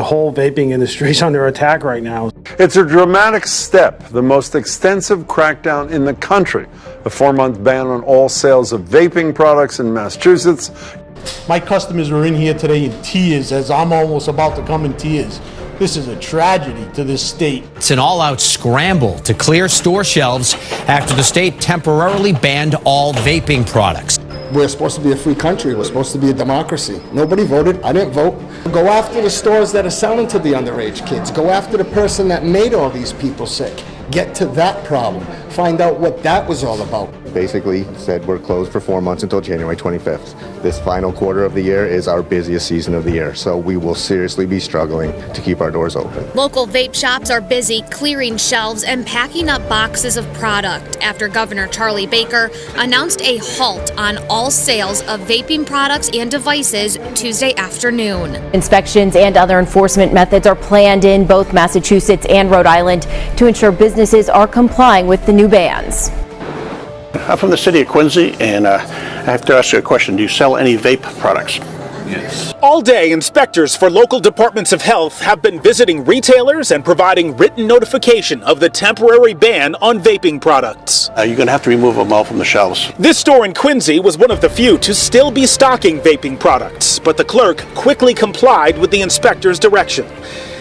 The whole vaping industry is under attack right now. It's a dramatic step, the most extensive crackdown in the country. A 4-month ban on all sales of vaping products in Massachusetts. My customers were in here today in tears as I'm almost about to come in tears. This is a tragedy to this state. It's an all-out scramble to clear store shelves after the state temporarily banned all vaping products. We're supposed to be a free country. We're supposed to be a democracy. Nobody voted. I didn't vote. Go after the stores that are selling to the underage kids. Go after the person that made all these people sick. Get to that problem. Find out what that was all about. Basically said we're closed for 4 months until January 25th. This final quarter of the year is our busiest season of the year, so we will seriously be struggling to keep our doors open. Local vape shops are busy clearing shelves and packing up boxes of product after Governor Charlie Baker announced a halt on all sales of vaping products and devices Tuesday afternoon. Inspections and other enforcement methods are planned in both Massachusetts and Rhode Island to ensure businesses are complying with the new bans. I'm from the city of Quincy, and I have to ask you a question. Do you sell any vape products? Yes. All day, inspectors for local departments of health have been visiting retailers and providing written notification of the temporary ban on vaping products. You're going to have to remove them all from the shelves. This store in Quincy was one of the few to still be stocking vaping products, but the clerk quickly complied with the inspector's direction.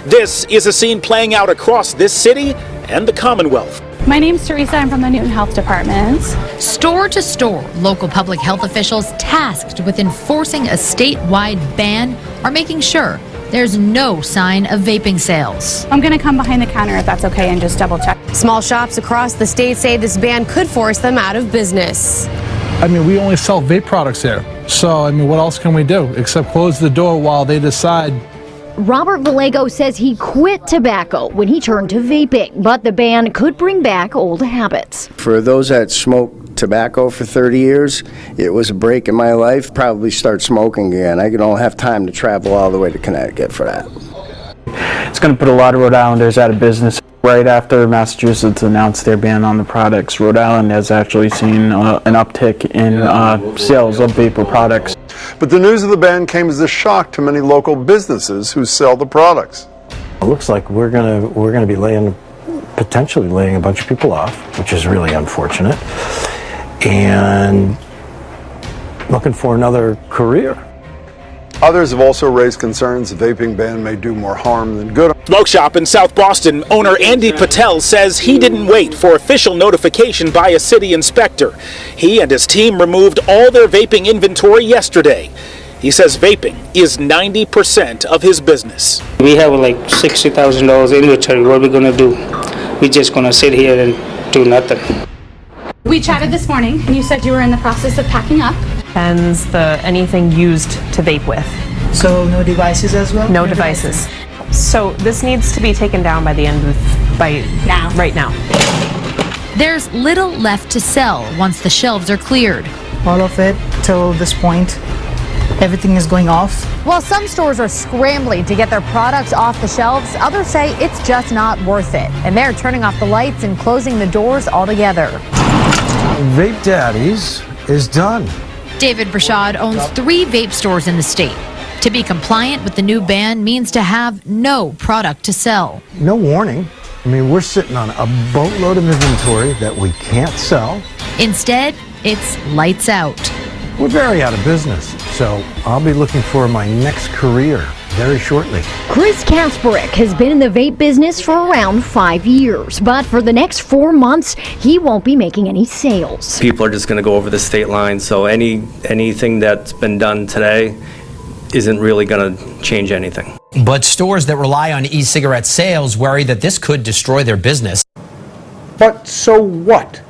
This is a scene playing out across this city and the Commonwealth. My name's Teresa. I'm from the Newton Health Department. Store to store, local public health officials tasked with enforcing a statewide ban are making sure there's no sign of vaping sales. I'm going to come behind the counter if that's okay and just double check. Small shops across the state say this ban could force them out of business. I mean, we only sell vape products here. So, I mean, what else can we do except close the door while they decide? Robert Vallejo says he quit tobacco when he turned to vaping, but the ban could bring back old habits. For those that smoked tobacco for 30 years, it was a break in my life. Probably start smoking again. I don't have time to travel all the way to Connecticut for that. It's going to put a lot of Rhode Islanders out of business. Right after Massachusetts announced their ban on the products, Rhode Island has actually seen an uptick in sales of vapor products. But the news of the ban came as a shock to many local businesses who sell the products. It looks like we're gonna be potentially laying a bunch of people off, which is really unfortunate, and looking for another career. Others have also raised concerns the vaping ban may do more harm than good. Smoke shop in South Boston owner Andy Patel says he didn't wait for official notification by a city inspector. He and his team removed all their vaping inventory yesterday. He says vaping is 90% of his business. We have like $60,000 inventory. What are we going to do? We're just going to sit here and do nothing. We chatted this morning and you said you were in the process of packing up. Bans anything used to vape with. So no devices as well? No devices. So this needs to be taken down by right now. There's little left to sell once the shelves are cleared. All of it till this point, everything is going off. While some stores are scrambling to get their products off the shelves, others say it's just not worth it. And they're turning off the lights and closing the doors altogether. Vape Daddies is done. David Brashad owns 3 vape stores in the state. To be compliant with the new ban means to have no product to sell. No warning. I mean, we're sitting on a boatload of inventory that we can't sell. Instead, it's lights out. We're very out of business, so I'll be looking for my next career very shortly. Chris Kasperick has been in the vape business for around 5 years, but for the next 4 months, he won't be making any sales. People are just going to go over the state line, so anything that's been done today isn't really going to change anything. But stores that rely on e-cigarette sales worry that this could destroy their business. But so what?